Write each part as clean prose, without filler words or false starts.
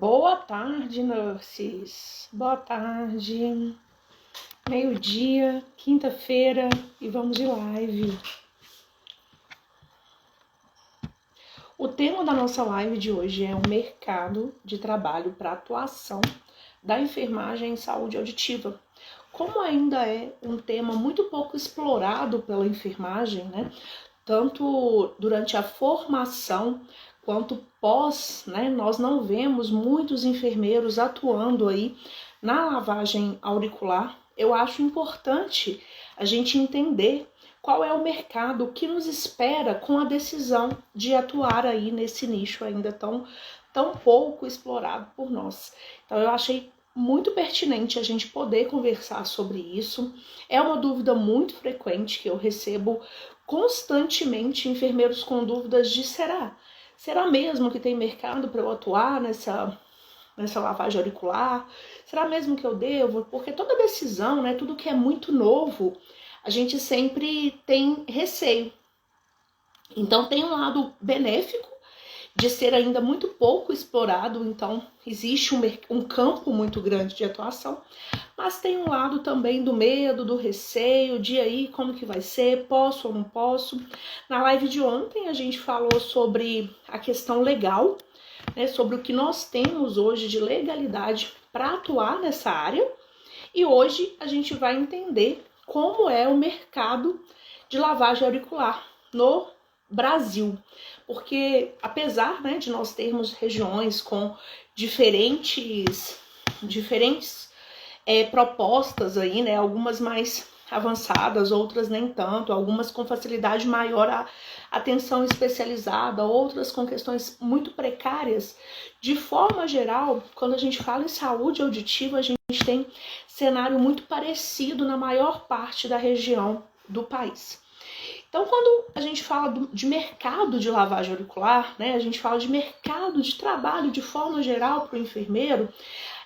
Boa tarde, nurses. Boa tarde. Meio-dia, quinta-feira, e vamos de live. O tema da nossa live de hoje é o mercado de trabalho para atuação da enfermagem em saúde auditiva. Como ainda é um tema muito pouco explorado pela enfermagem, né? Tanto durante a formação quanto pós, né? Nós não vemos muitos enfermeiros atuando aí na lavagem auricular. Eu acho importante a gente entender qual é o mercado que nos espera com a decisão de atuar aí nesse nicho ainda tão pouco explorado por nós. Então eu achei muito pertinente a gente poder conversar sobre isso. É uma dúvida muito frequente que eu recebo constantemente, enfermeiros com dúvidas de será mesmo que tem mercado para eu atuar nessa lavagem auricular? Será mesmo que eu devo? Porque toda decisão, né, tudo que é muito novo, a gente sempre tem receio. Então tem um lado benéfico de ser ainda muito pouco explorado, então existe um campo muito grande de atuação, mas tem um lado também do medo, do receio, de aí como que vai ser, posso ou não posso. Na live de ontem a gente falou sobre a questão legal, né, sobre o que nós temos hoje de legalidade para atuar nessa área, e hoje a gente vai entender como é o mercado de lavagem auricular no Brasil, porque apesar, né, de nós termos regiões com diferentes propostas aí, né, algumas mais avançadas, outras nem tanto, algumas com facilidade maior a atenção especializada, outras com questões muito precárias. De forma geral, quando a gente fala em saúde auditiva, a gente tem cenário muito parecido na maior parte da região do país. Então, quando a gente fala de mercado de lavagem auricular, né, a gente fala de mercado de trabalho de forma geral para o enfermeiro,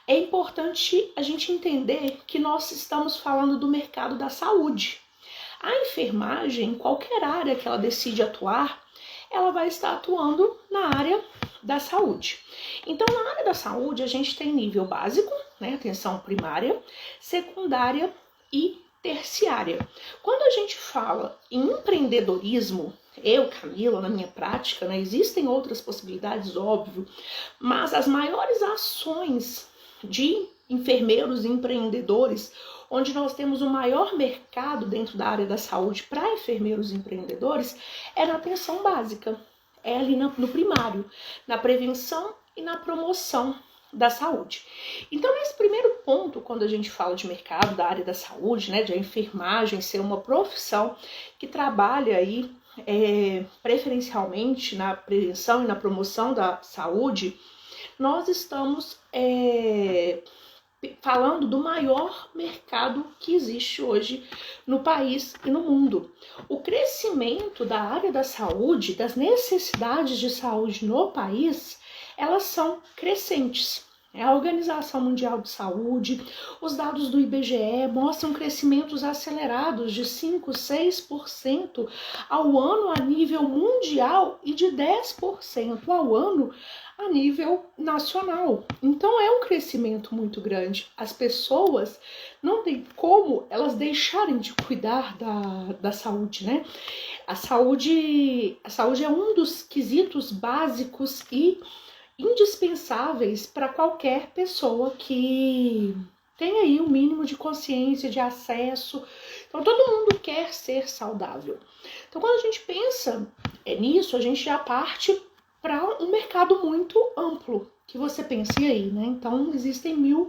é importante a gente entender que nós estamos falando do mercado da saúde. A enfermagem, em qualquer área que ela decide atuar, ela vai estar atuando na área da saúde. Então, na área da saúde, a gente tem nível básico, né, atenção primária, secundária e terciária. Quando a gente fala em empreendedorismo, eu, Camila, na minha prática, né, existem outras possibilidades, óbvio, mas as maiores ações de enfermeiros e empreendedores, onde nós temos o maior mercado dentro da área da saúde para enfermeiros e empreendedores, é na atenção básica, é ali no primário, na prevenção e na promoção da saúde. Então, nesse primeiro ponto, quando a gente fala de mercado da área da saúde, né, de a enfermagem ser uma profissão que trabalha aí preferencialmente na prevenção e na promoção da saúde, nós estamos falando do maior mercado que existe hoje no país e no mundo. O crescimento da área da saúde, das necessidades de saúde no país, elas são crescentes. A Organização Mundial de Saúde, os dados do IBGE mostram crescimentos acelerados de 5, 6% ao ano a nível mundial e de 10% ao ano a nível nacional. Então é um crescimento muito grande. As pessoas não tem como elas deixarem de cuidar da saúde, né? A saúde é um dos quesitos básicos e indispensáveis para qualquer pessoa que tem aí um mínimo de consciência, de acesso. Então todo mundo quer ser saudável. Então quando a gente pensa nisso, a gente já parte para um mercado muito amplo, que você pense aí, né? Então existem 1000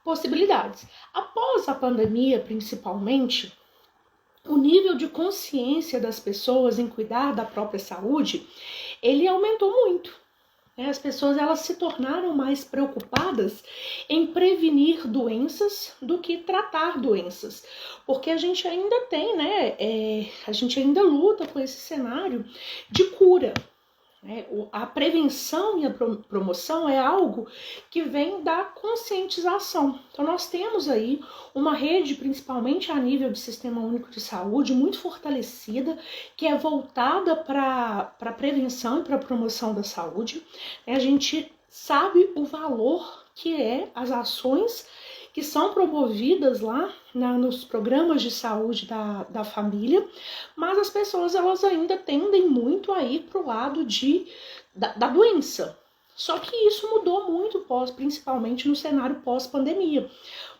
possibilidades. Após a pandemia, principalmente, o nível de consciência das pessoas em cuidar da própria saúde, ele aumentou muito. As pessoas elas se tornaram mais preocupadas em prevenir doenças do que tratar doenças, porque a gente ainda tem, né? A gente ainda luta com esse cenário de cura. A prevenção e a promoção é algo que vem da conscientização. Então nós temos aí uma rede, principalmente a nível do Sistema Único de Saúde, muito fortalecida, que é voltada para a prevenção e para a promoção da saúde. A gente sabe o valor que é as ações que são promovidas lá nos programas de saúde da família, mas as pessoas elas ainda tendem muito a ir para o lado da doença. Só que isso mudou muito principalmente no cenário pós-pandemia,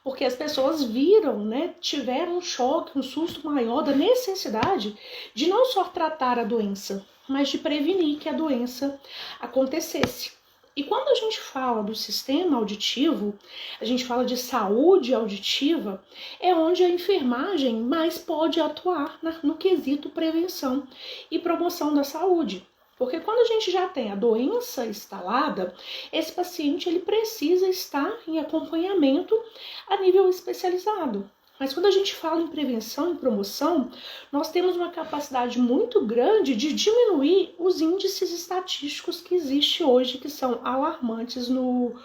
porque as pessoas viram, né, tiveram um choque, um susto maior da necessidade de não só tratar a doença, mas de prevenir que a doença acontecesse. E quando a gente fala do sistema auditivo, a gente fala de saúde auditiva, é onde a enfermagem mais pode atuar no quesito prevenção e promoção da saúde. Porque quando a gente já tem a doença instalada, esse paciente ele precisa estar em acompanhamento a nível especializado. Mas quando a gente fala em prevenção e promoção, nós temos uma capacidade muito grande de diminuir os índices estatísticos que existem hoje, que são alarmantes no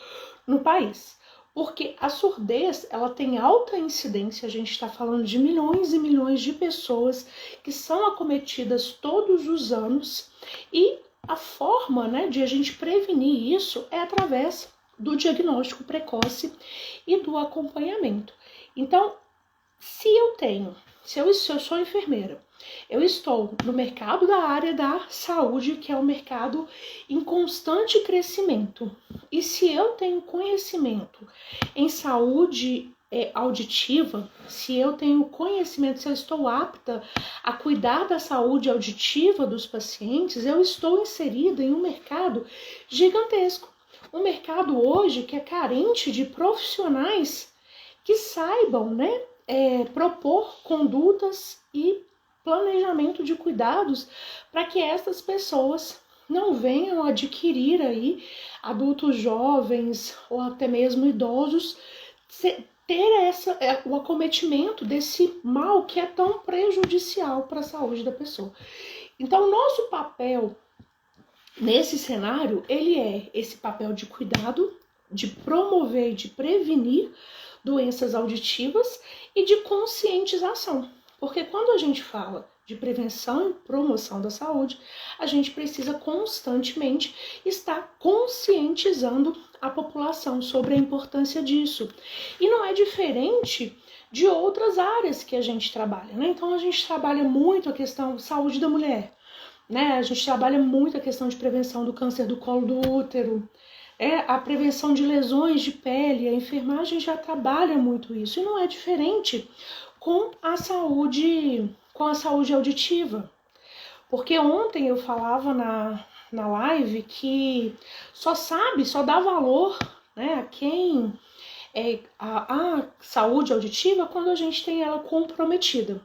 país. Porque a surdez, ela tem alta incidência, a gente está falando de milhões e milhões de pessoas que são acometidas todos os anos, e a forma, né, de a gente prevenir isso é através do diagnóstico precoce e do acompanhamento. Então, se eu sou enfermeira, eu estou no mercado da área da saúde, que é um mercado em constante crescimento, e se eu tenho conhecimento em saúde auditiva, se eu tenho conhecimento, se eu estou apta a cuidar da saúde auditiva dos pacientes, eu estou inserida em um mercado gigantesco. Um mercado hoje que é carente de profissionais que saibam, né, propor condutas e planejamento de cuidados para que essas pessoas não venham adquirir aí, adultos jovens ou até mesmo idosos, ter o acometimento desse mal que é tão prejudicial para a saúde da pessoa. Então, o nosso papel nesse cenário, ele é esse papel de cuidado, de promover e de prevenir doenças auditivas e de conscientização. Porque quando a gente fala de prevenção e promoção da saúde, a gente precisa constantemente estar conscientizando a população sobre a importância disso. E não é diferente de outras áreas que a gente trabalha, né? Então a gente trabalha muito a questão de saúde da mulher, né? A gente trabalha muito a questão de prevenção do câncer do colo do útero, a prevenção de lesões de pele, a enfermagem já trabalha muito isso, e não é diferente com a saúde auditiva. Porque ontem eu falava na live que só dá valor, né, a quem a saúde auditiva quando a gente tem ela comprometida.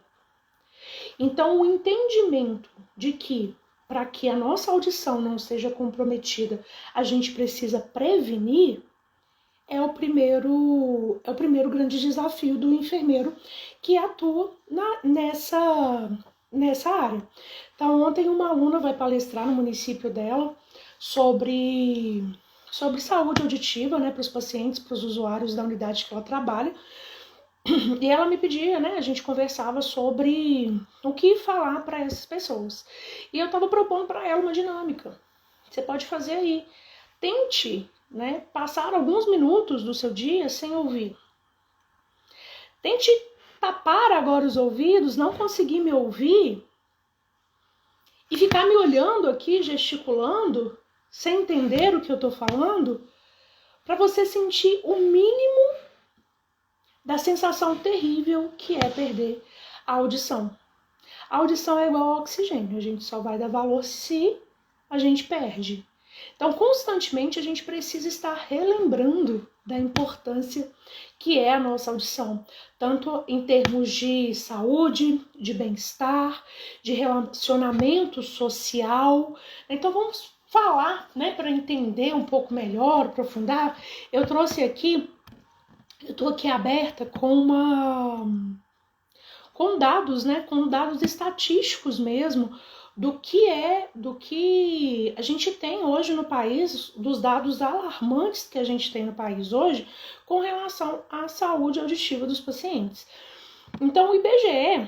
Então o entendimento de que para que a nossa audição não seja comprometida, a gente precisa prevenir, é o primeiro grande desafio do enfermeiro que atua nessa área. Então, ontem uma aluna vai palestrar no município dela sobre saúde auditiva, né, para os pacientes, para os usuários da unidade que ela trabalha. E ela me pedia, né, a gente conversava sobre o que falar para essas pessoas. E eu estava propondo para ela uma dinâmica. Você pode fazer aí. Tente, né, passar alguns minutos do seu dia sem ouvir. Tente tapar agora os ouvidos, não conseguir me ouvir e ficar me olhando aqui, gesticulando, sem entender o que eu estou falando, para você sentir o mínimo da sensação terrível que é perder a audição. A audição é igual ao oxigênio, a gente só vai dar valor se a gente perde. Então, constantemente a gente precisa estar relembrando da importância que é a nossa audição, tanto em termos de saúde, de bem-estar, de relacionamento social. Então, vamos falar, né, para entender um pouco melhor, aprofundar. Eu estou aqui aberta com dados, né, com dados estatísticos mesmo, do que a gente tem hoje no país, dos dados alarmantes que a gente tem no país hoje com relação à saúde auditiva dos pacientes. Então, o IBGE,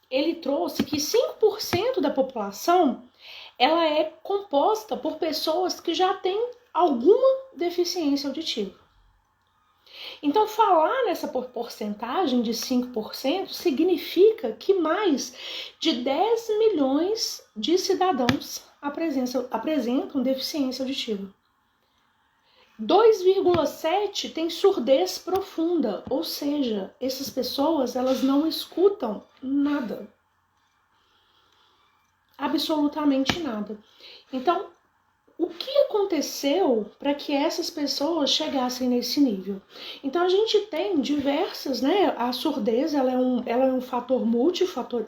ele trouxe que 5% da população, ela é composta por pessoas que já têm alguma deficiência auditiva. Então, falar nessa porcentagem de 5% significa que mais de 10 milhões de cidadãos apresentam deficiência auditiva. 2,7 tem surdez profunda, ou seja, essas pessoas elas não escutam nada. Absolutamente nada. Então, o que aconteceu para que essas pessoas chegassem nesse nível? Então a gente tem diversas, né? A surdez, ela é um fator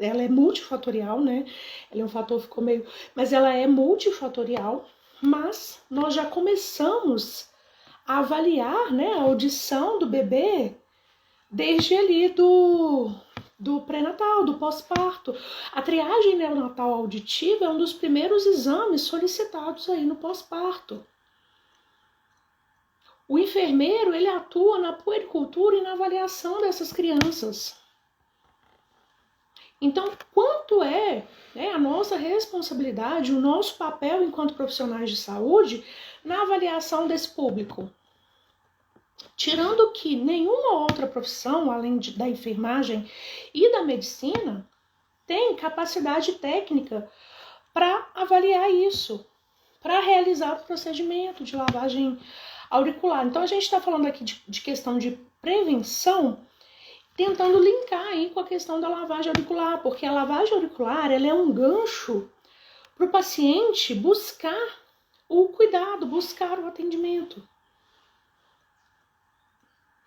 ela é multifatorial, né? Ela é um fator, ficou meio, mas ela é multifatorial, mas nós já começamos a avaliar, né, a audição do bebê desde ali do pré-natal, do pós-parto. A triagem neonatal auditiva é um dos primeiros exames solicitados aí no pós-parto. O enfermeiro, ele atua na puericultura e na avaliação dessas crianças. Então, quanto é, né, a nossa responsabilidade, o nosso papel enquanto profissionais de saúde na avaliação desse público? Tirando que nenhuma outra profissão, além da enfermagem e da medicina, tem capacidade técnica para avaliar isso, para realizar o procedimento de lavagem auricular. Então, a gente está falando aqui de questão de prevenção, tentando linkar aí com a questão da lavagem auricular, porque a lavagem auricular ela é um gancho para o paciente buscar o cuidado, buscar o atendimento.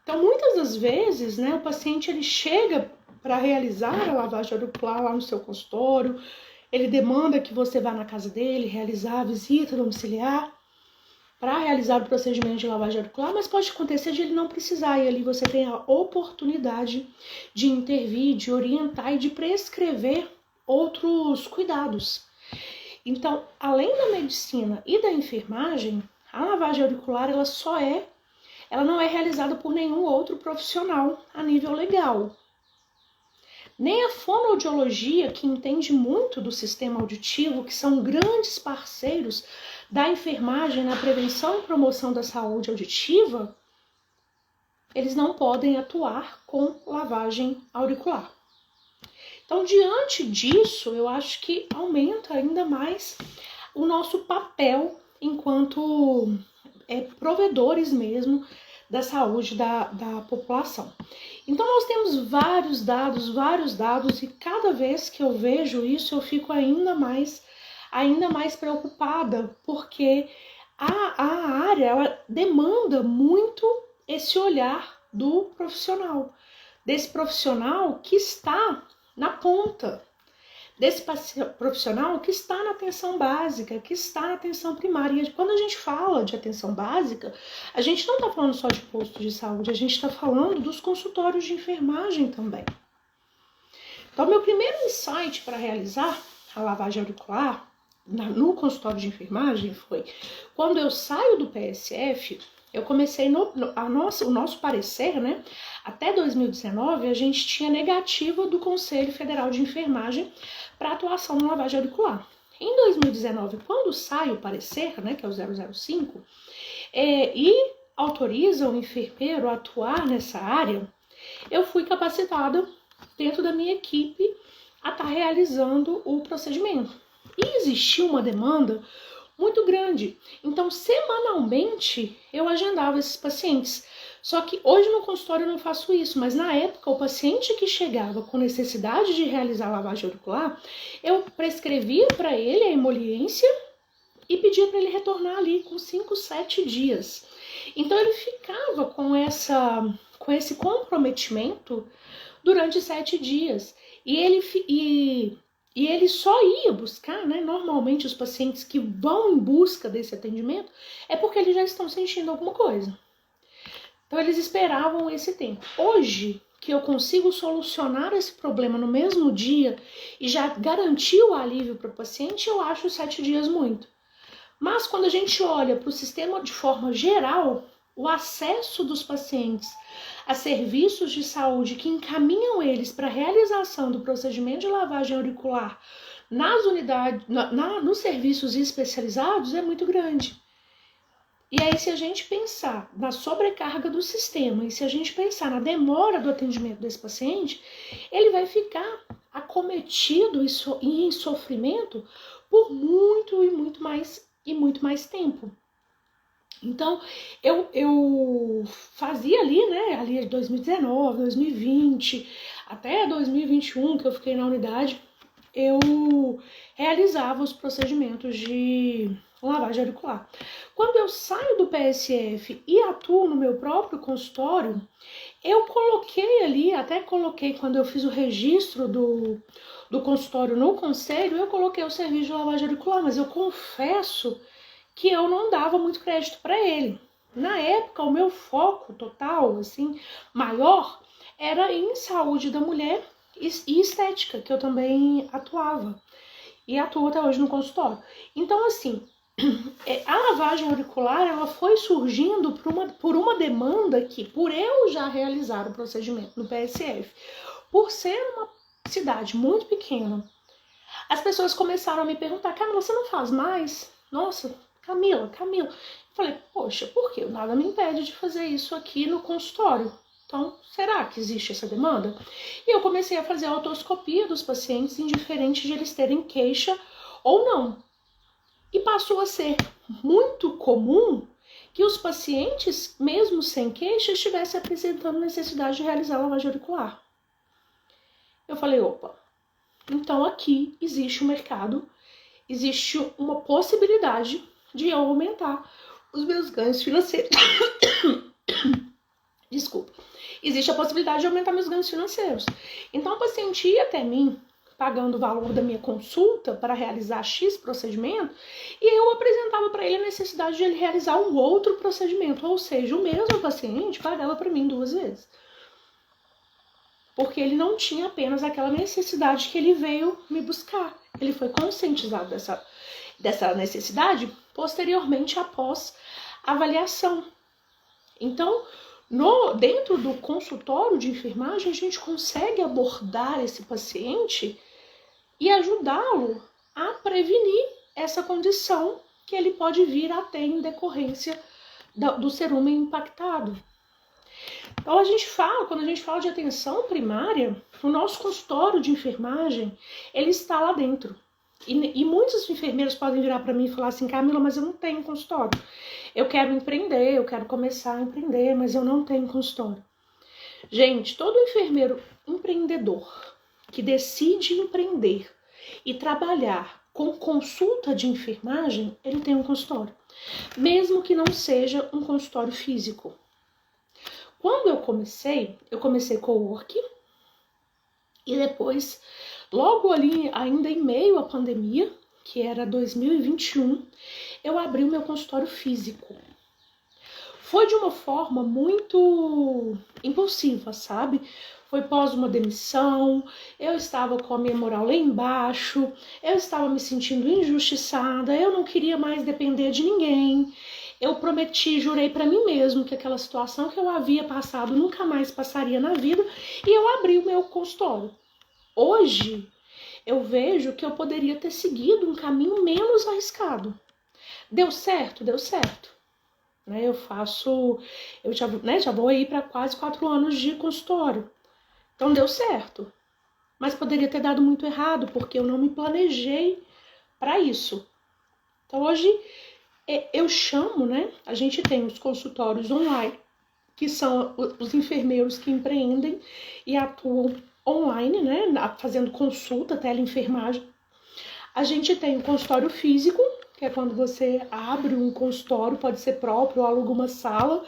Então, muitas das vezes, né, o paciente ele chega para realizar a lavagem auricular lá no seu consultório, ele demanda que você vá na casa dele realizar a visita domiciliar para realizar o procedimento de lavagem auricular, mas pode acontecer de ele não precisar, e ali você tem a oportunidade de intervir, de orientar e de prescrever outros cuidados. Então, além da medicina e da enfermagem, a lavagem auricular ela não é realizada por nenhum outro profissional a nível legal. Nem a fonoaudiologia, que entende muito do sistema auditivo, que são grandes parceiros da enfermagem na prevenção e promoção da saúde auditiva, eles não podem atuar com lavagem auricular. Então, diante disso, eu acho que aumenta ainda mais o nosso papel enquanto provedores mesmo da saúde da população. Então nós temos vários dados, e cada vez que eu vejo isso eu fico ainda mais preocupada, porque a área ela demanda muito esse olhar do profissional, desse profissional que está na ponta, desse profissional que está na atenção básica, que está na atenção primária. E quando a gente fala de atenção básica, a gente não está falando só de posto de saúde, a gente está falando dos consultórios de enfermagem também. Então, meu primeiro insight para realizar a lavagem auricular no consultório de enfermagem foi, quando eu saio do PSF, eu comecei o nosso parecer, né? Até 2019, a gente tinha negativa do Conselho Federal de Enfermagem para atuação na lavagem auricular. Em 2019, quando sai o parecer, né, que é o 005, e autoriza o enfermeiro a atuar nessa área, eu fui capacitada dentro da minha equipe a estar realizando o procedimento. E existiu uma demanda muito grande. Então, semanalmente, eu agendava esses pacientes. Só que hoje no consultório eu não faço isso, mas na época o paciente que chegava com necessidade de realizar a lavagem auricular, eu prescrevia para ele a emoliência e pedia para ele retornar ali com 5, 7 dias. Então ele ficava com esse comprometimento durante 7 dias. E ele só ia buscar, né? Normalmente os pacientes que vão em busca desse atendimento é porque eles já estão sentindo alguma coisa. Então eles esperavam esse tempo. Hoje, que eu consigo solucionar esse problema no mesmo dia e já garantir o alívio para o paciente, eu acho 7 dias muito. Mas quando a gente olha para o sistema de forma geral, o acesso dos pacientes a serviços de saúde que encaminham eles para a realização do procedimento de lavagem auricular nas unidades, nos serviços especializados é muito grande. E aí, se a gente pensar na sobrecarga do sistema e se a gente pensar na demora do atendimento desse paciente, ele vai ficar acometido e em sofrimento por muito e muito mais tempo. Então, eu fazia ali, né, ali de 2019, 2020, até 2021, que eu fiquei na unidade, eu realizava os procedimentos de lavagem auricular. Quando eu saio do PSF e atuo no meu próprio consultório, eu coloquei ali, até coloquei quando eu fiz o registro do consultório no conselho, eu coloquei o serviço de lavagem auricular, mas eu confesso que eu não dava muito crédito para ele. Na época, o meu foco total, assim, maior, era em saúde da mulher e estética, que eu também atuava. E atuo até hoje no consultório. Então, assim, a lavagem auricular, ela foi surgindo por uma demanda que, por eu já realizar o procedimento no PSF, por ser uma cidade muito pequena, as pessoas começaram a me perguntar: Camila, você não faz mais? Nossa, Camila. Eu falei: poxa, por quê? Nada me impede de fazer isso aqui no consultório. Então, será que existe essa demanda? E eu comecei a fazer a otoscopia dos pacientes, indiferente de eles terem queixa ou não. E passou a ser muito comum que os pacientes, mesmo sem queixa, estivessem apresentando necessidade de realizar lavagem auricular. Eu falei: opa, então aqui existe um mercado, existe uma possibilidade de eu aumentar os meus ganhos financeiros. Desculpa. Existe a possibilidade de aumentar meus ganhos financeiros. Então o paciente ia até mim, pagando o valor da minha consulta para realizar X procedimento, e eu apresentava para ele a necessidade de ele realizar um outro procedimento, ou seja, o mesmo paciente pagava para mim 2 vezes. Porque ele não tinha apenas aquela necessidade que ele veio me buscar. Ele foi conscientizado dessa necessidade posteriormente após a avaliação. Então, dentro do consultório de enfermagem, a gente consegue abordar esse paciente e ajudá-lo a prevenir essa condição que ele pode vir a ter em decorrência do cerúmen impactado. Então, quando a gente fala de atenção primária, o nosso consultório de enfermagem, ele está lá dentro. E muitos enfermeiros podem virar para mim e falar assim: Camila, mas eu não tenho consultório. Eu quero empreender, eu quero começar a empreender, mas eu não tenho consultório. Gente, todo enfermeiro empreendedor que decide empreender e trabalhar com consulta de enfermagem, ele tem um consultório. Mesmo que não seja um consultório físico. Quando eu comecei cowork e depois, logo ali, ainda em meio à pandemia, que era 2021, eu abri o meu consultório físico. Foi de uma forma muito impulsiva, sabe? Foi pós uma demissão, eu estava com a minha moral lá embaixo, eu estava me sentindo injustiçada, eu não queria mais depender de ninguém. Eu jurei para mim mesmo que aquela situação que eu havia passado nunca mais passaria na vida, e eu abri o meu consultório. Hoje, eu vejo que eu poderia ter seguido um caminho menos arriscado. Deu certo? Deu certo. Eu já vou aí para quase 4 anos de consultório. Então deu certo. Mas poderia ter dado muito errado, porque eu não me planejei para isso. Então hoje eu chamo, a gente tem os consultórios online, que são os enfermeiros que empreendem e atuam online, fazendo consulta, teleenfermagem. A gente tem o consultório físico, que é quando você abre um consultório, pode ser próprio, ou aluga uma sala,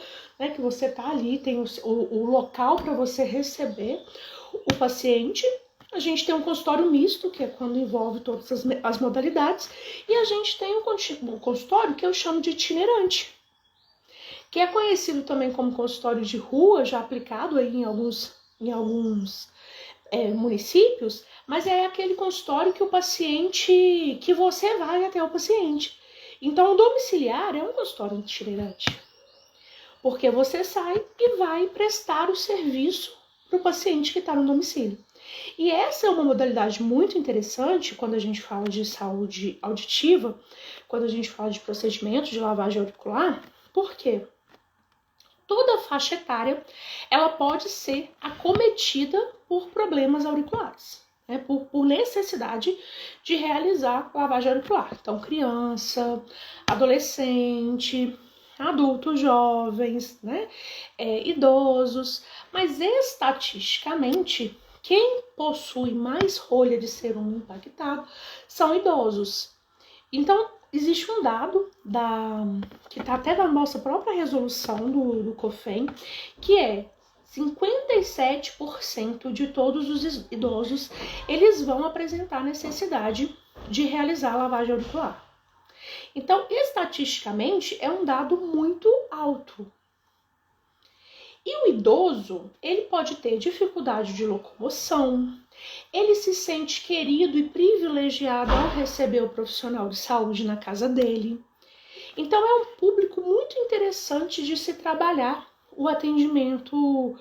que você tá ali, tem o local para você receber o paciente. A gente tem um consultório misto, que é quando envolve todas as modalidades, e a gente tem um consultório que eu chamo de itinerante, que é conhecido também como consultório de rua, já aplicado aí em alguns municípios, mas é aquele consultório que você vai até o paciente. Então, o domiciliar é um consultório itinerante, porque você sai e vai prestar o serviço para o paciente que está no domicílio. E essa é uma modalidade muito interessante quando a gente fala de saúde auditiva, quando a gente fala de procedimentos de lavagem auricular, Por quê? Toda faixa etária, ela pode ser acometida por problemas auriculares, né? Por necessidade de realizar lavagem auricular. Então, criança, adolescente, adultos jovens, né? Idosos. Mas, estatisticamente, quem possui mais rolha de cérebro impactado são idosos. Então, existe um dado que está até na nossa própria resolução do COFEM, que é 57% de todos os idosos, eles vão apresentar necessidade de realizar lavagem auricular. Então, estatisticamente, é um dado muito alto. E o idoso, ele pode ter dificuldade de locomoção, ele se sente querido e privilegiado ao receber o profissional de saúde na casa dele. Então, é um público muito interessante de se trabalhar o atendimento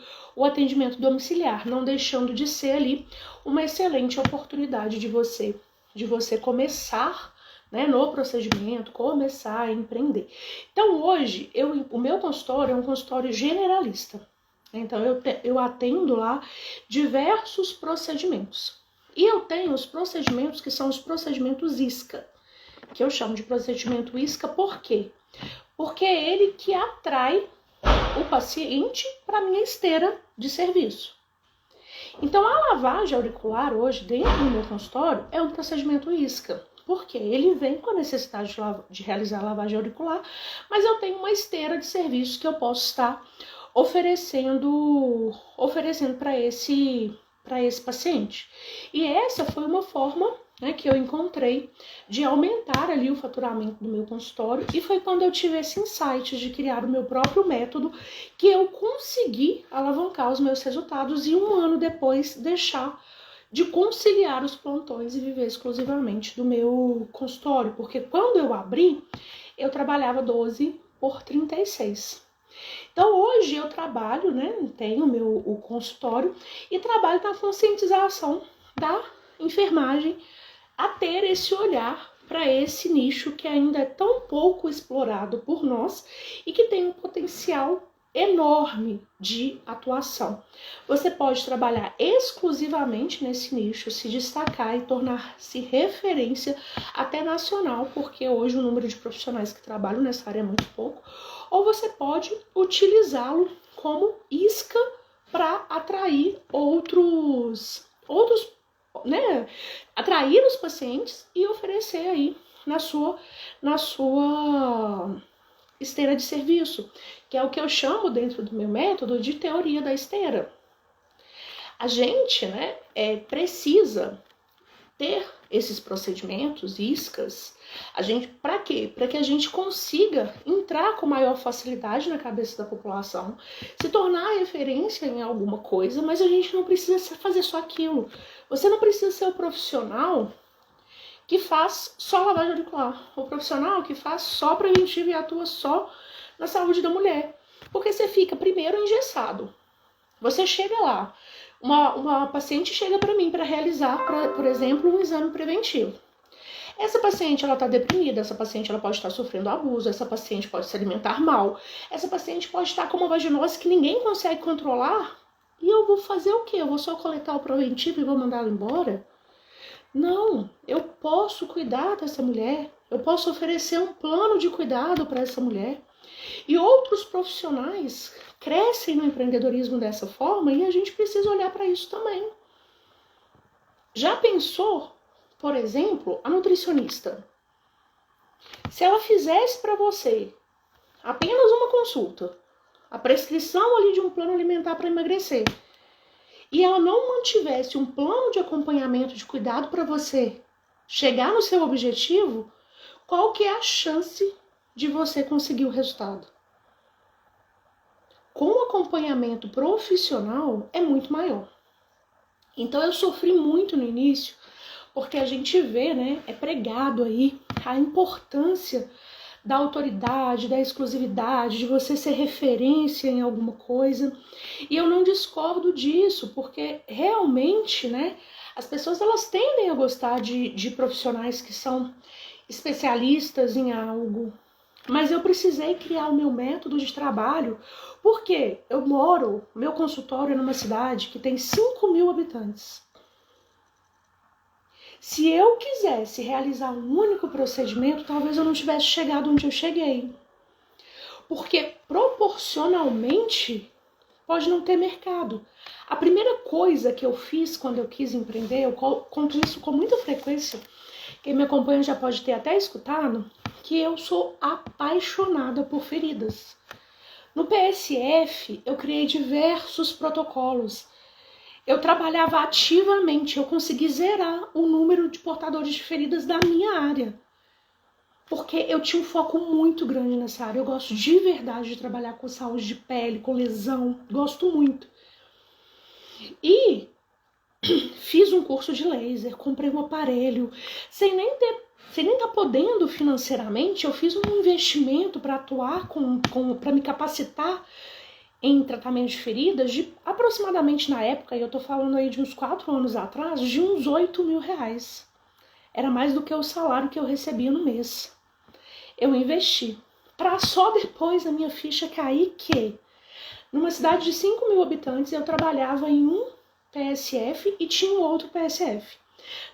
domiciliar, não deixando de ser ali uma excelente oportunidade de você começar, né, no procedimento, começar a empreender. Então, hoje, o meu consultório é um consultório generalista. Então, eu atendo lá diversos procedimentos. E eu tenho os procedimentos que são os procedimentos ISCA, que eu chamo de procedimento ISCA, por quê? Porque é ele que atrai o paciente para a minha esteira de serviço. Então, a lavagem auricular hoje, dentro do meu consultório, é um procedimento ISCA. Porque ele vem com a necessidade de realizar a lavagem auricular, mas eu tenho uma esteira de serviços que eu posso estar oferecendo para esse paciente. E essa foi uma forma, né, que eu encontrei de aumentar ali o faturamento do meu consultório, e foi quando eu tive esse insight de criar o meu próprio método que eu consegui alavancar os meus resultados e 1 ano depois deixar de conciliar os plantões e viver exclusivamente do meu consultório, porque quando eu abri, eu trabalhava 12 por 36. Então, hoje eu trabalho, né, tenho o consultório e trabalho na conscientização da enfermagem a ter esse olhar para esse nicho que ainda é tão pouco explorado por nós e que tem um potencial enorme de atuação. Você pode trabalhar exclusivamente nesse nicho, se destacar e tornar-se referência até nacional, porque hoje o número de profissionais que trabalham nessa área é muito pouco, ou você pode utilizá-lo como isca para atrair outros, né, atrair os pacientes e oferecer aí na sua esteira de serviço, que é o que eu chamo dentro do meu método de teoria da esteira. A gente, né, precisa ter esses procedimentos, iscas, para quê? Para que a gente consiga entrar com maior facilidade na cabeça da população, se tornar referência em alguma coisa, mas a gente não precisa fazer só aquilo. Você não precisa ser o profissional que faz só lavagem auricular, o profissional que faz só preventivo e atua só na saúde da mulher, porque você fica primeiro engessado. Você chega lá, uma paciente chega para mim para realizar, por exemplo, um exame preventivo. Essa paciente, ela está deprimida, essa paciente ela pode estar sofrendo abuso, essa paciente pode se alimentar mal, essa paciente pode estar com uma vaginose que ninguém consegue controlar, e eu vou fazer o quê? Eu vou só coletar o preventivo e vou mandar ela embora? Não, eu posso cuidar dessa mulher, eu posso oferecer um plano de cuidado para essa mulher. E outros profissionais crescem no empreendedorismo dessa forma e a gente precisa olhar para isso também. Já pensou, por exemplo, a nutricionista? Se ela fizesse para você apenas uma consulta, a prescrição ali de um plano alimentar para emagrecer, e ela não mantivesse um plano de acompanhamento, de cuidado para você chegar no seu objetivo, qual que é a chance de você conseguir o resultado? Com o acompanhamento profissional é muito maior. Então eu sofri muito no início, porque a gente vê, né, é pregado aí a importância da autoridade, da exclusividade, de você ser referência em alguma coisa. E eu não discordo disso, porque realmente, né, as pessoas elas tendem a gostar de profissionais que são especialistas em algo, Mas eu precisei criar o meu método de trabalho, porque meu consultório é numa cidade que tem 5.000 habitantes. Se eu quisesse realizar um único procedimento, talvez eu não tivesse chegado onde eu cheguei. Porque proporcionalmente pode não ter mercado. A primeira coisa que eu fiz quando eu quis empreender, eu conto isso com muita frequência, quem me acompanha já pode ter até escutado, que eu sou apaixonada por feridas. No PSF, eu criei diversos protocolos. Eu trabalhava ativamente, eu consegui zerar o número de portadores de feridas da minha área. Porque eu tinha um foco muito grande nessa área. Eu gosto de verdade de trabalhar com saúde de pele, com lesão. Gosto muito. E fiz um curso de laser, comprei um aparelho, sem nem estar podendo financeiramente, eu fiz um investimento para atuar, para me capacitar em tratamento de feridas, de aproximadamente na época, e eu tô falando aí de uns 4 anos atrás, de uns 8.000 reais. Era mais do que o salário que eu recebia no mês. Eu investi, para só depois a minha ficha cair que, numa cidade de 5.000 habitantes, eu trabalhava em um PSF e tinha um outro PSF.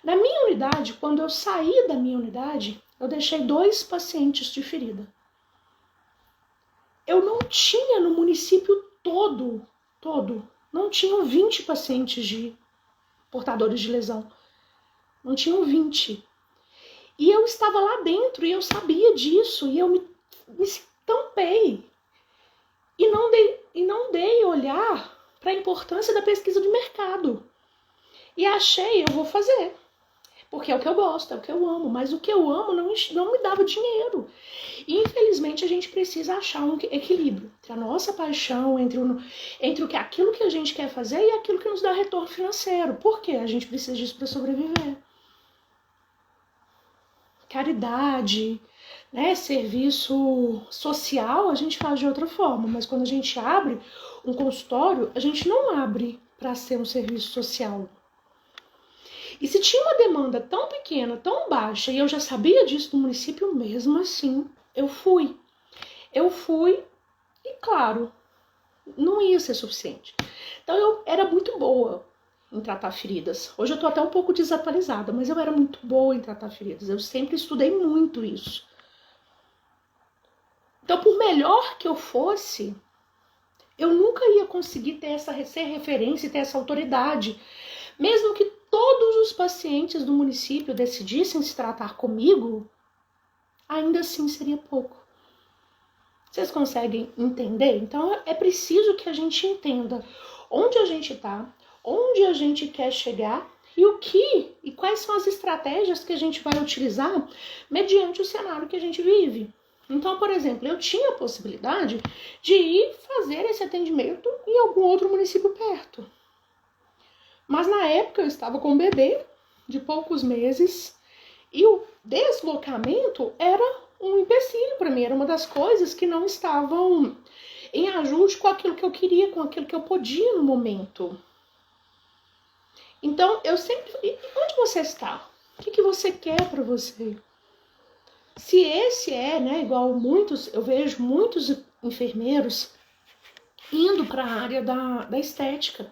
Na minha unidade, quando eu saí da minha unidade, eu deixei 2 pacientes de ferida. Eu não tinha no município todo, não tinham 20 pacientes de portadores de lesão. Não tinham 20. E eu estava lá dentro e eu sabia disso e eu me estampei. E não dei olhar para a importância da pesquisa de mercado. E achei, eu vou fazer. Porque é o que eu gosto, é o que eu amo. Mas o que eu amo não me dava dinheiro. E infelizmente a gente precisa achar um equilíbrio entre a nossa paixão, entre aquilo que a gente quer fazer e aquilo que nos dá retorno financeiro. Por quê? A gente precisa disso para sobreviver. Caridade, né, serviço social, a gente faz de outra forma. Mas quando a gente abre um consultório, a gente não abre para ser um serviço social. E se tinha uma demanda tão pequena, tão baixa, e eu já sabia disso no município, mesmo assim, eu fui. E claro, não ia ser suficiente. Então eu era muito boa em tratar feridas. Hoje eu tô até um pouco desatualizada, mas eu era muito boa em tratar feridas. Eu sempre estudei muito isso. Então, por melhor que eu fosse, eu nunca ia conseguir ser referência e ter essa autoridade. Mesmo que todos os pacientes do município decidissem se tratar comigo, ainda assim seria pouco. Vocês conseguem entender? Então é preciso que a gente entenda onde a gente está, onde a gente quer chegar e quais são as estratégias que a gente vai utilizar mediante o cenário que a gente vive. Então, por exemplo, eu tinha a possibilidade de ir fazer esse atendimento em algum outro município perto. Mas na época eu estava com um bebê de poucos meses e o deslocamento era um empecilho para mim. Era uma das coisas que não estavam em ajuste com aquilo que eu queria, com aquilo que eu podia no momento. Então eu sempre... Onde você está? O que você quer para você? Se esse né, igual eu vejo muitos enfermeiros indo para a área da estética.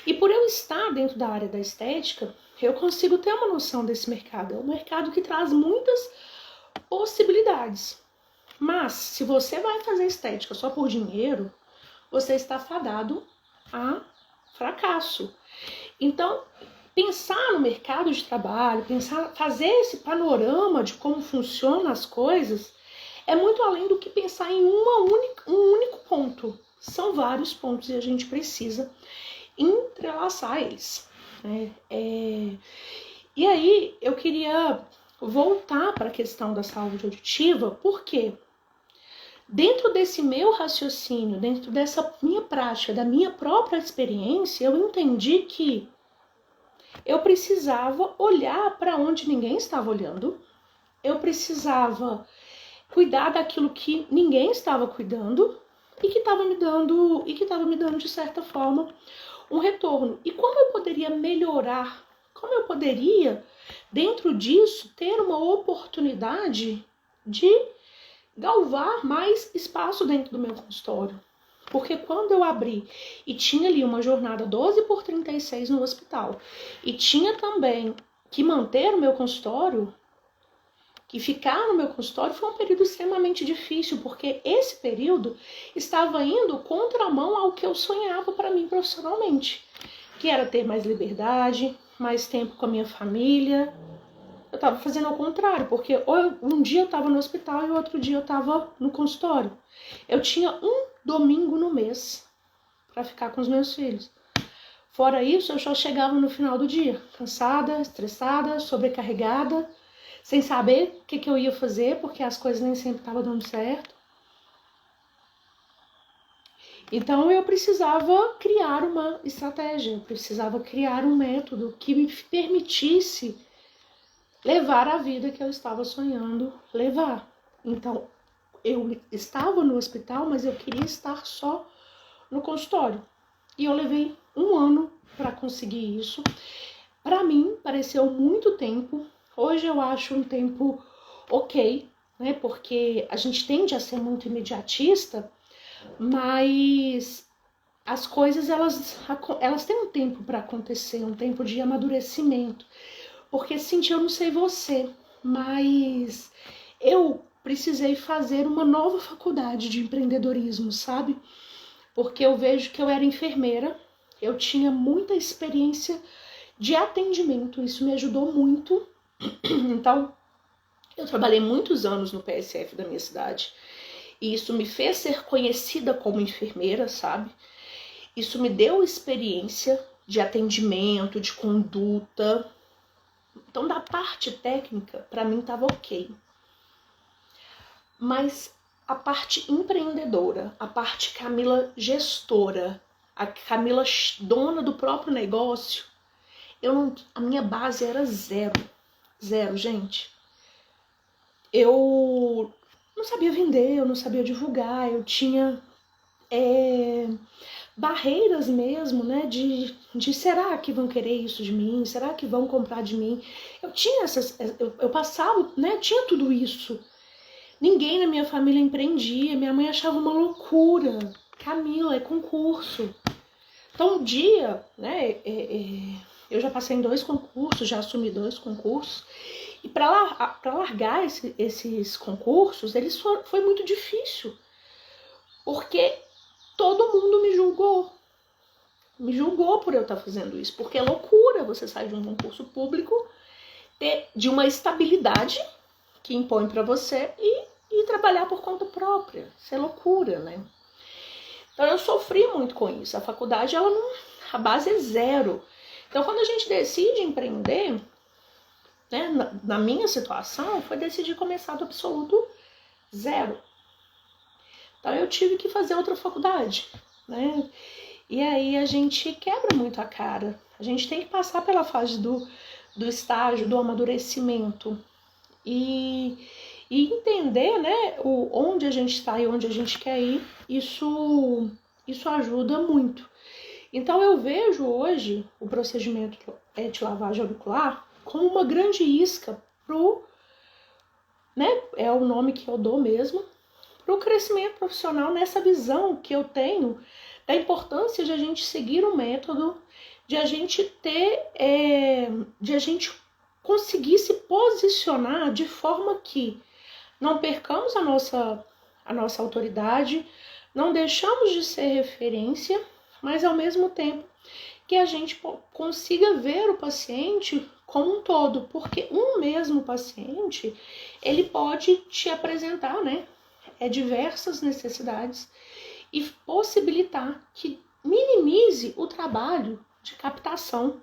E por eu estar dentro da área da estética, eu consigo ter uma noção desse mercado. É um mercado que traz muitas possibilidades. Mas, se você vai fazer estética só por dinheiro, você está fadado a fracasso. Então, pensar no mercado de trabalho, fazer esse panorama de como funcionam as coisas, é muito além do que pensar em um único ponto. São vários pontos e a gente precisa entrelaçar eles. E aí eu queria voltar para a questão da saúde auditiva, porque dentro desse meu raciocínio, dentro dessa minha prática, da minha própria experiência, eu entendi que eu precisava olhar para onde ninguém estava olhando, eu precisava cuidar daquilo que ninguém estava cuidando e que estava me dando de certa forma um retorno. E como eu poderia melhorar? Como eu poderia, dentro disso, ter uma oportunidade de galvar mais espaço dentro do meu consultório. Porque quando eu abri e tinha ali uma jornada 12x36 no hospital, e tinha também que manter o meu consultório, que ficar no meu consultório, foi um período extremamente difícil, porque esse período estava indo contramão ao que eu sonhava para mim profissionalmente, que era ter mais liberdade, mais tempo com a minha família. Eu estava fazendo ao contrário, porque um dia eu estava no hospital e o outro dia eu estava no consultório. Eu tinha um domingo no mês para ficar com os meus filhos. Fora isso, eu já chegava no final do dia, cansada, estressada, sobrecarregada, sem saber o que eu ia fazer, porque as coisas nem sempre estavam dando certo. Então eu precisava criar uma estratégia, eu precisava criar um método que me permitisse levar a vida que eu estava sonhando levar. Então eu estava no hospital, mas eu queria estar só no consultório. E eu levei 1 ano para conseguir isso. Para mim, pareceu muito tempo. Hoje eu acho um tempo ok, né? Porque a gente tende a ser muito imediatista, mas as coisas elas têm um tempo para acontecer, um tempo de amadurecimento. Porque, Cintia, eu não sei você, mas eu precisei fazer uma nova faculdade de empreendedorismo, sabe? Porque eu vejo que eu era enfermeira, eu tinha muita experiência de atendimento, isso me ajudou muito. Então, eu trabalhei muitos anos no PSF da minha cidade, e isso me fez ser conhecida como enfermeira, sabe? Isso me deu experiência de atendimento, de conduta. Então, da parte técnica, para mim estava ok. Mas a parte empreendedora, a parte Camila gestora, a Camila dona do próprio negócio, a minha base era zero. Zero, gente. Eu não sabia vender, eu não sabia divulgar, eu tinha barreiras mesmo, né? De será que vão querer isso de mim? Será que vão comprar de mim? Eu tinha eu passava, né? Tinha tudo isso. Ninguém na minha família empreendia, minha mãe achava uma loucura. Camila, é concurso. Então um dia, né? Eu já passei em 2 concursos, já assumi 2 concursos. E para largar esses concursos, foi muito difícil. Porque todo mundo me julgou. Me julgou por eu estar fazendo isso. Porque é loucura você sair de um concurso público, de uma estabilidade que impõe para você e trabalhar por conta própria. Isso é loucura, né? Então eu sofri muito com isso. A faculdade, a base é zero. Então quando a gente decide empreender, né, na minha situação, foi decidir começar do absoluto zero. Então eu tive que fazer outra faculdade, né? E aí a gente quebra muito a cara. A gente tem que passar pela fase do estágio, do amadurecimento. E entender, né, onde a gente está e onde a gente quer ir, isso ajuda muito. Então eu vejo hoje o procedimento de lavagem auricular como uma grande isca né, é o nome que eu dou mesmo, pro crescimento profissional, nessa visão que eu tenho da importância de a gente seguir um método, de a gente de a gente conseguir se posicionar de forma que não percamos a nossa autoridade, não deixamos de ser referência, mas ao mesmo tempo que a gente consiga ver o paciente como um todo, porque um mesmo paciente, ele pode te apresentar, né, diversas necessidades e possibilitar que minimize o trabalho de captação,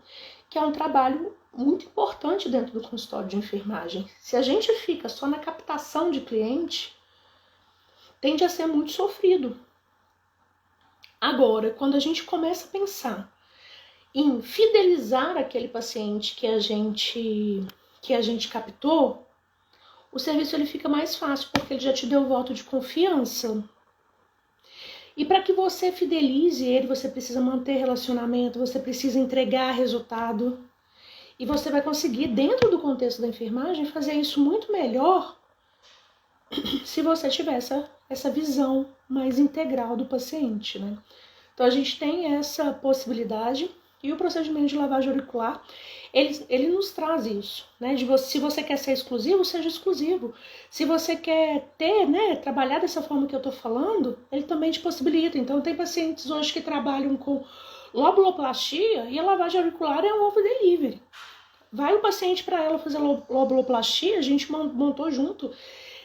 que é um trabalho muito importante dentro do consultório de enfermagem. Se a gente fica só na captação de cliente, tende a ser muito sofrido. Agora, quando a gente começa a pensar em fidelizar aquele paciente que a gente captou, o serviço ele fica mais fácil, porque ele já te deu o voto de confiança. E para que você fidelize ele, você precisa manter relacionamento, você precisa entregar resultado. E você vai conseguir, dentro do contexto da enfermagem, fazer isso muito melhor se você tiver essa visão mais integral do paciente, né? Então a gente tem essa possibilidade e o procedimento de lavagem auricular, ele nos traz isso, né? Se você quer ser exclusivo, seja exclusivo. Se você quer ter, né, trabalhar dessa forma que eu tô falando, ele também te possibilita. Então tem pacientes hoje que trabalham com lobuloplastia e a lavagem auricular é um over delivery. Vai o paciente para ela fazer lobuloplastia, a gente montou junto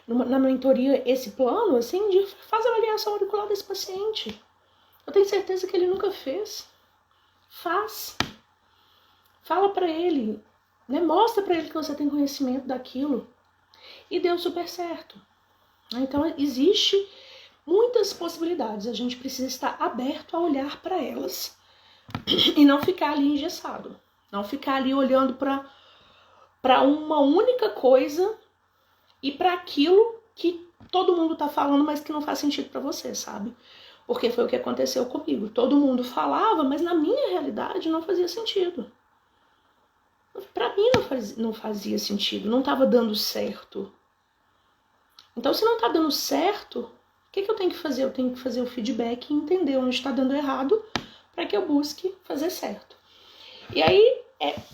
na mentoria esse plano, assim, de faz a avaliação auricular desse paciente. Eu tenho certeza que ele nunca fez. Faz. Fala para ele, né? Mostra para ele que você tem conhecimento daquilo. E deu super certo. Então, existe muitas possibilidades. A gente precisa estar aberto a olhar para elas. E não ficar ali engessado. Não ficar ali olhando para uma única coisa e para aquilo que todo mundo tá falando, mas que não faz sentido para você, sabe? Porque foi o que aconteceu comigo. Todo mundo falava, mas na minha realidade não fazia sentido. Para mim não fazia sentido, não estava dando certo. Então, se não está dando certo, o que eu tenho que fazer? Eu tenho que fazer o feedback e entender onde está dando errado para que eu busque fazer certo. E aí,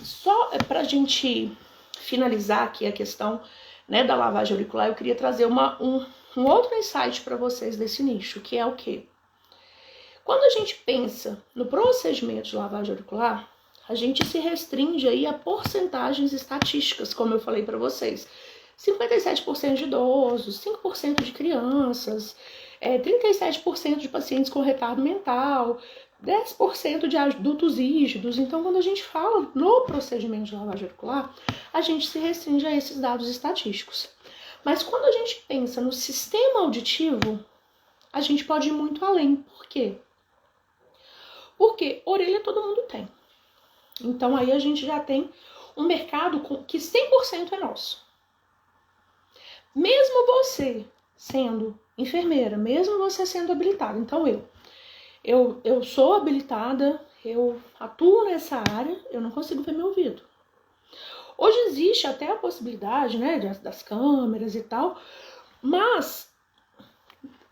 só para a gente finalizar aqui a questão, né, da lavagem auricular, eu queria trazer um outro insight para vocês desse nicho, que é o quê? Quando a gente pensa no procedimento de lavagem auricular, a gente se restringe aí a porcentagens estatísticas, como eu falei para vocês. 57% de idosos, 5% de crianças, 37% de pacientes com retardo mental, 10% de adultos rígidos. Então, quando a gente fala no procedimento de lavagem auricular, a gente se restringe a esses dados estatísticos. Mas quando a gente pensa no sistema auditivo, a gente pode ir muito além. Por quê? Porque orelha todo mundo tem. Então aí a gente já tem um mercado que 100% é nosso. Mesmo você sendo enfermeira, mesmo você sendo habilitada, então eu sou habilitada, eu atuo nessa área, eu não consigo ver meu ouvido. Hoje existe até a possibilidade, né, das câmeras e tal, mas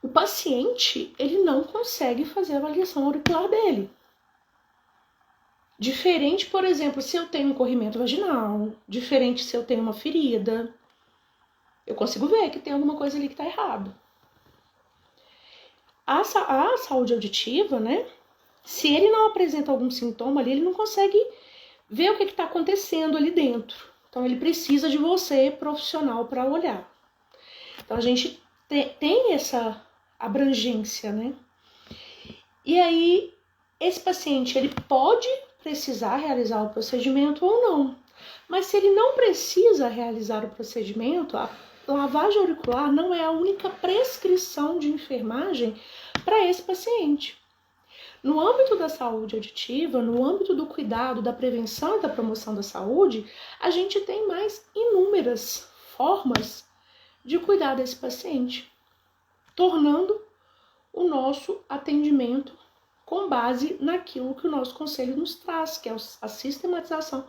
o paciente, ele não consegue fazer a avaliação auricular dele. Diferente, por exemplo, se eu tenho um corrimento vaginal, diferente se eu tenho uma ferida, eu consigo ver que tem alguma coisa ali que está errado. A saúde auditiva, né? Se ele não apresenta algum sintoma ali, ele não consegue ver o que está acontecendo ali dentro. Então, ele precisa de você, profissional, para olhar. Então, a gente tem essa abrangência, né? E aí, esse paciente, ele pode precisar realizar o procedimento ou não. Mas se ele não precisa realizar o procedimento, a lavagem auricular não é a única prescrição de enfermagem para esse paciente. No âmbito da saúde auditiva, no âmbito do cuidado, da prevenção e da promoção da saúde, a gente tem mais inúmeras formas de cuidar desse paciente, tornando o nosso atendimento com base naquilo que o nosso conselho nos traz, que é a sistematização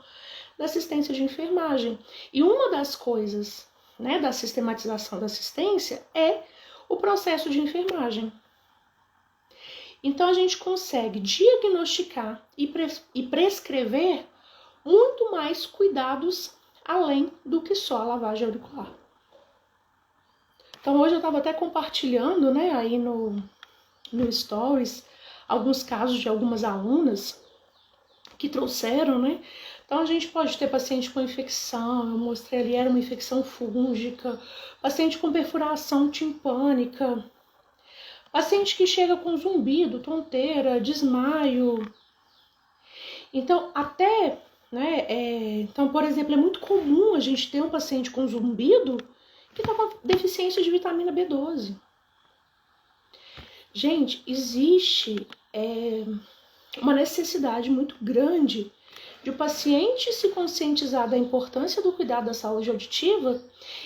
da assistência de enfermagem. E uma das coisas, né, da sistematização da assistência é o processo de enfermagem. Então, a gente consegue diagnosticar e prescrever muito mais cuidados além do que só a lavagem auricular. Então, hoje eu estava até compartilhando, né, aí no Stories, alguns casos de algumas alunas que trouxeram, né? Então, a gente pode ter paciente com infecção, eu mostrei ali, era uma infecção fúngica, paciente com perfuração timpânica, paciente que chega com zumbido, tonteira, desmaio. Então, até, né, então, por exemplo, é muito comum a gente ter um paciente com zumbido que está com deficiência de vitamina B12. Gente, existe uma necessidade muito grande de o paciente se conscientizar da importância do cuidado da saúde auditiva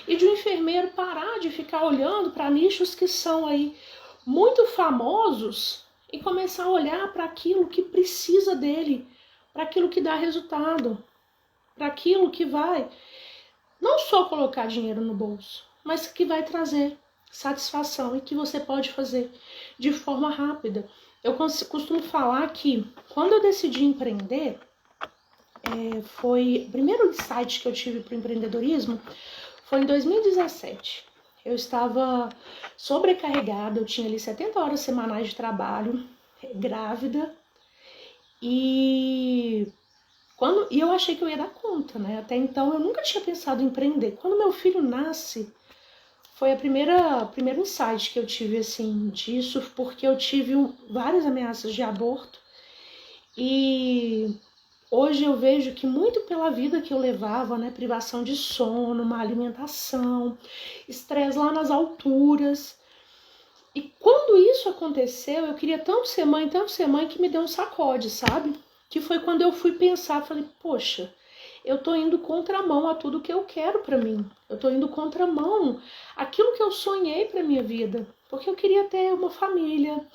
e de um enfermeiro parar de ficar olhando para nichos que são aí muito famosos e começar a olhar para aquilo que precisa dele, para aquilo que dá resultado, para aquilo que vai não só colocar dinheiro no bolso, mas que vai trazer satisfação e que você pode fazer de forma rápida. Eu costumo falar que quando eu decidi empreender, foi o primeiro insight que eu tive para o empreendedorismo foi em 2017. Eu estava sobrecarregada, eu tinha ali 70 horas semanais de trabalho, grávida, e eu achei que eu ia dar conta, né? Até então eu nunca tinha pensado em empreender. Quando meu filho nasce, foi primeiro insight que eu tive assim disso, porque eu tive várias ameaças de aborto e hoje eu vejo que muito pela vida que eu levava, né, privação de sono, má alimentação, estresse lá nas alturas. E quando isso aconteceu, eu queria tanto ser mãe, que me deu um sacode, sabe? Que foi quando eu fui pensar, falei, poxa, eu tô indo contramão a tudo que eu quero pra mim. Eu tô indo contramão àquilo que eu sonhei pra minha vida. Porque eu queria ter uma família,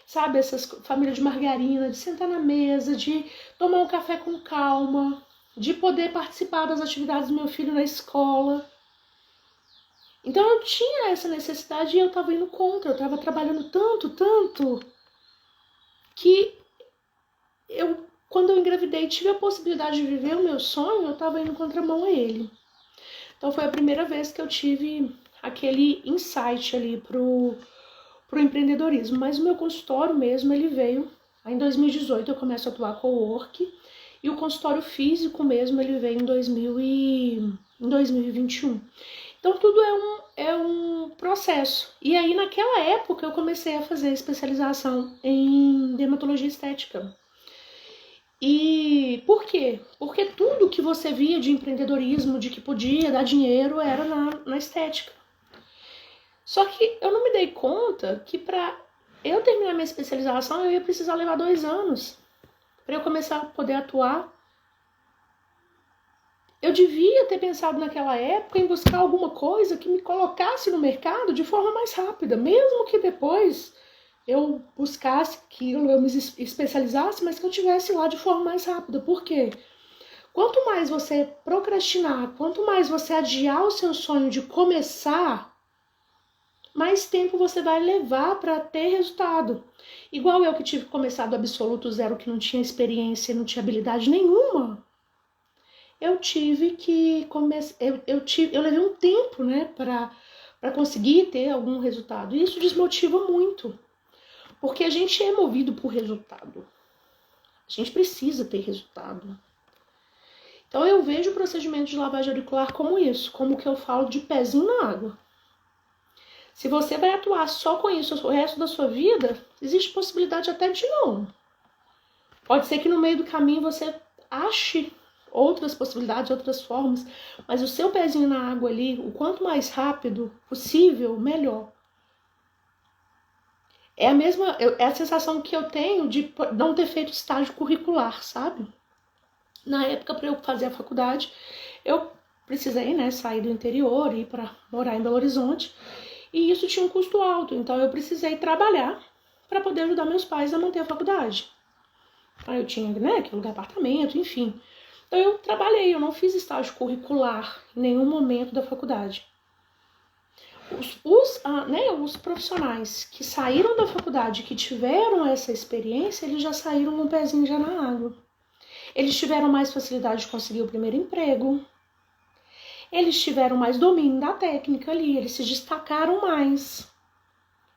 sabe? Essas famílias de margarina, de sentar na mesa, de tomar um café com calma, de poder participar das atividades do meu filho na escola. Então eu tinha essa necessidade e eu tava indo contra. Eu tava trabalhando tanto, que quando eu engravidei e tive a possibilidade de viver o meu sonho, eu estava indo contramão a ele. Então foi a primeira vez que eu tive aquele insight ali pro empreendedorismo. Mas o meu consultório mesmo, ele veio em 2018, eu começo a atuar com o work, e o consultório físico mesmo, ele veio em 2021. Então tudo é um processo. E aí naquela época eu comecei a fazer especialização em dermatologia estética. E por quê? Porque tudo que você via de empreendedorismo, de que podia dar dinheiro, era na estética. Só que eu não me dei conta que para eu terminar minha especialização, eu ia precisar levar 2 anos para eu começar a poder atuar. Eu devia ter pensado naquela época em buscar alguma coisa que me colocasse no mercado de forma mais rápida, mesmo que depois eu buscasse aquilo, eu me especializasse, mas que eu tivesse lá de forma mais rápida. Por quê? Quanto mais você procrastinar, quanto mais você adiar o seu sonho de começar, mais tempo você vai levar para ter resultado. Igual eu que tive que começar do absoluto zero, que não tinha experiência, não tinha habilidade nenhuma. Eu tive que começar, eu levei um tempo, né, para conseguir ter algum resultado. E isso desmotiva muito. Porque a gente é movido por resultado. A gente precisa ter resultado. Então eu vejo o procedimento de lavagem auricular como isso, como o que eu falo de pezinho na água. Se você vai atuar só com isso o resto da sua vida, existe possibilidade até de não. Pode ser que no meio do caminho você ache outras possibilidades, outras formas, mas o seu pezinho na água ali, o quanto mais rápido possível, melhor. É a sensação que eu tenho de não ter feito estágio curricular, sabe? Na época, para eu fazer a faculdade, eu precisei, né, sair do interior e ir para morar em Belo Horizonte, e isso tinha um custo alto, então eu precisei trabalhar para poder ajudar meus pais a manter a faculdade. Aí eu tinha, né, que alugar apartamento, enfim. Então eu trabalhei, eu não fiz estágio curricular em nenhum momento da faculdade. Os profissionais que saíram da faculdade, que tiveram essa experiência, eles já saíram com o pezinho já na água. Eles tiveram mais facilidade de conseguir o primeiro emprego. Eles tiveram mais domínio da técnica ali, eles se destacaram mais.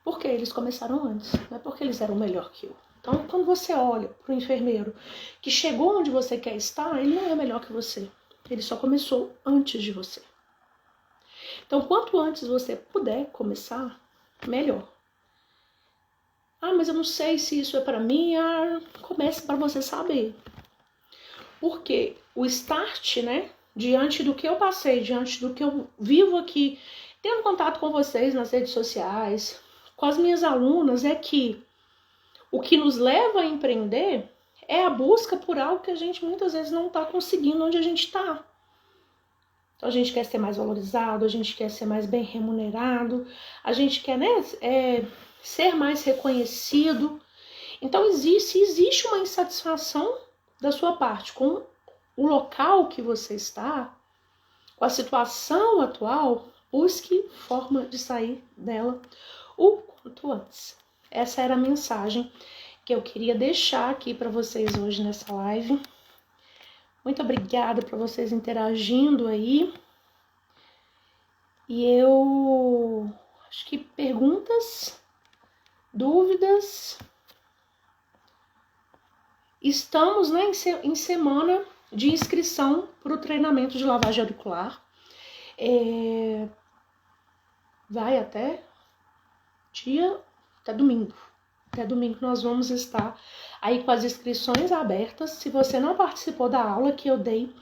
Porque eles começaram antes, não é porque eles eram melhor que eu. Então, quando você olha para o enfermeiro que chegou onde você quer estar, ele não é melhor que você. Ele só começou antes de você. Então, quanto antes você puder começar, melhor. Ah, mas eu não sei se isso é para mim. Comece para você saber. Porque o start, né, diante do que eu passei, diante do que eu vivo aqui, tendo contato com vocês nas redes sociais, com as minhas alunas, é que o que nos leva a empreender é a busca por algo que a gente muitas vezes não está conseguindo onde a gente está. Então a gente quer ser mais valorizado, a gente quer ser mais bem remunerado, a gente quer, né, ser mais reconhecido. Então existe uma insatisfação da sua parte com o local que você está, com a situação atual, busque forma de sair dela o quanto antes. Essa era a mensagem que eu queria deixar aqui para vocês hoje nessa live. Muito obrigada por vocês interagindo aí. E eu acho que perguntas, dúvidas. Estamos, né, em semana de inscrição para o treinamento de lavagem auricular. Vai até domingo. Até domingo nós vamos estar aí com as inscrições abertas. Se você não participou da aula que eu dei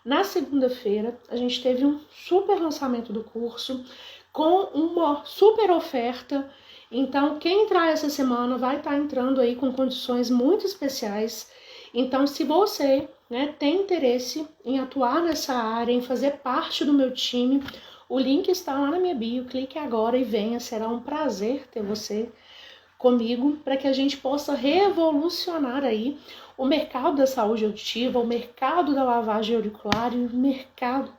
na segunda-feira, a gente teve um super lançamento do curso com uma super oferta. Então, quem entrar essa semana vai estar entrando aí com condições muito especiais. Então, se você, né, tem interesse em atuar nessa área, em fazer parte do meu time, o link está lá na minha bio. Clique agora e venha. Será um prazer ter você comigo para que a gente possa revolucionar aí o mercado da saúde auditiva, o mercado da lavagem auricular e o mercado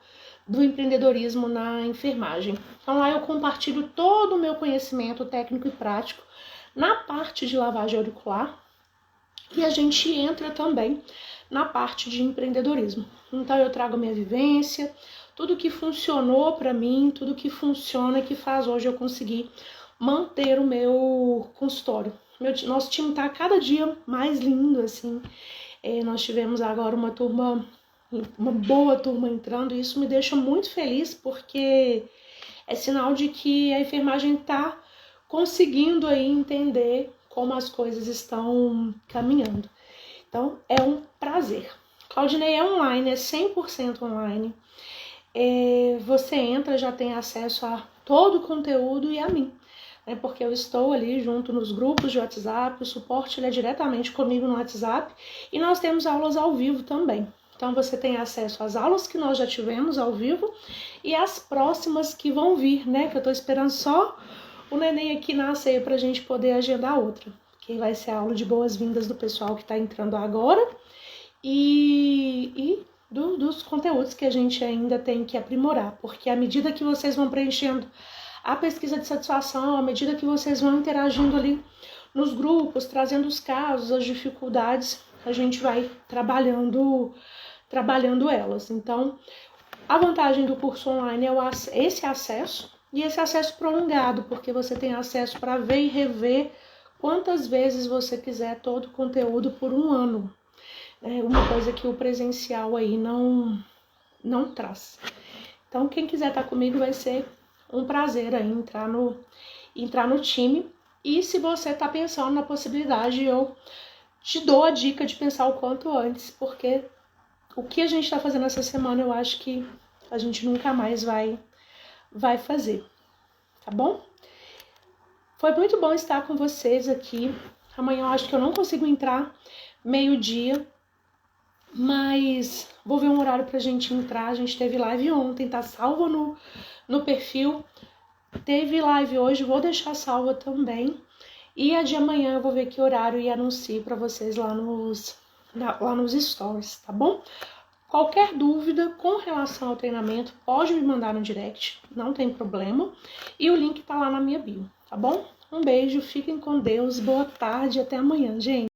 do empreendedorismo na enfermagem. Então lá eu compartilho todo o meu conhecimento técnico e prático na parte de lavagem auricular e a gente entra também na parte de empreendedorismo. Então eu trago minha vivência, tudo que funcionou para mim, tudo que funciona e que faz hoje eu conseguir manter o meu consultório. Nosso time está cada dia mais lindo, assim. Nós tivemos agora uma boa turma entrando, e isso me deixa muito feliz, porque é sinal de que a enfermagem está conseguindo aí entender como as coisas estão caminhando. Então, é um prazer. Claudinei é online, é 100% online. Você entra, já tem acesso a todo o conteúdo e a mim. Porque eu estou ali junto nos grupos de WhatsApp, o suporte é diretamente comigo no WhatsApp e nós temos aulas ao vivo também. Então você tem acesso às aulas que nós já tivemos ao vivo e às próximas que vão vir, né? Que eu tô esperando só o neném aqui nascer pra gente poder agendar outra. Que vai ser a aula de boas-vindas do pessoal que tá entrando agora e dos conteúdos que a gente ainda tem que aprimorar. Porque à medida que vocês vão preenchendo a pesquisa de satisfação, à medida que vocês vão interagindo ali nos grupos, trazendo os casos, as dificuldades, a gente vai trabalhando elas. Então, a vantagem do curso online é esse acesso, e esse acesso prolongado, porque você tem acesso para ver e rever quantas vezes você quiser todo o conteúdo por um ano. É uma coisa que o presencial aí não traz. Então, quem quiser estar comigo vai ser um prazer aí entrar no time. E se você está pensando na possibilidade, eu te dou a dica de pensar o quanto antes, porque o que a gente está fazendo essa semana eu acho que a gente nunca mais vai fazer, tá bom? Foi muito bom estar com vocês aqui. Amanhã eu acho que eu não consigo entrar meio-dia, mas vou ver um horário pra gente entrar. A gente teve live ontem, tá salvo no perfil. Teve live hoje, vou deixar salva também. E a de amanhã eu vou ver que horário e anuncio para vocês lá nos stories, tá bom? Qualquer dúvida com relação ao treinamento, pode me mandar no direct, não tem problema. E o link tá lá na minha bio, tá bom? Um beijo, fiquem com Deus, boa tarde, até amanhã, gente.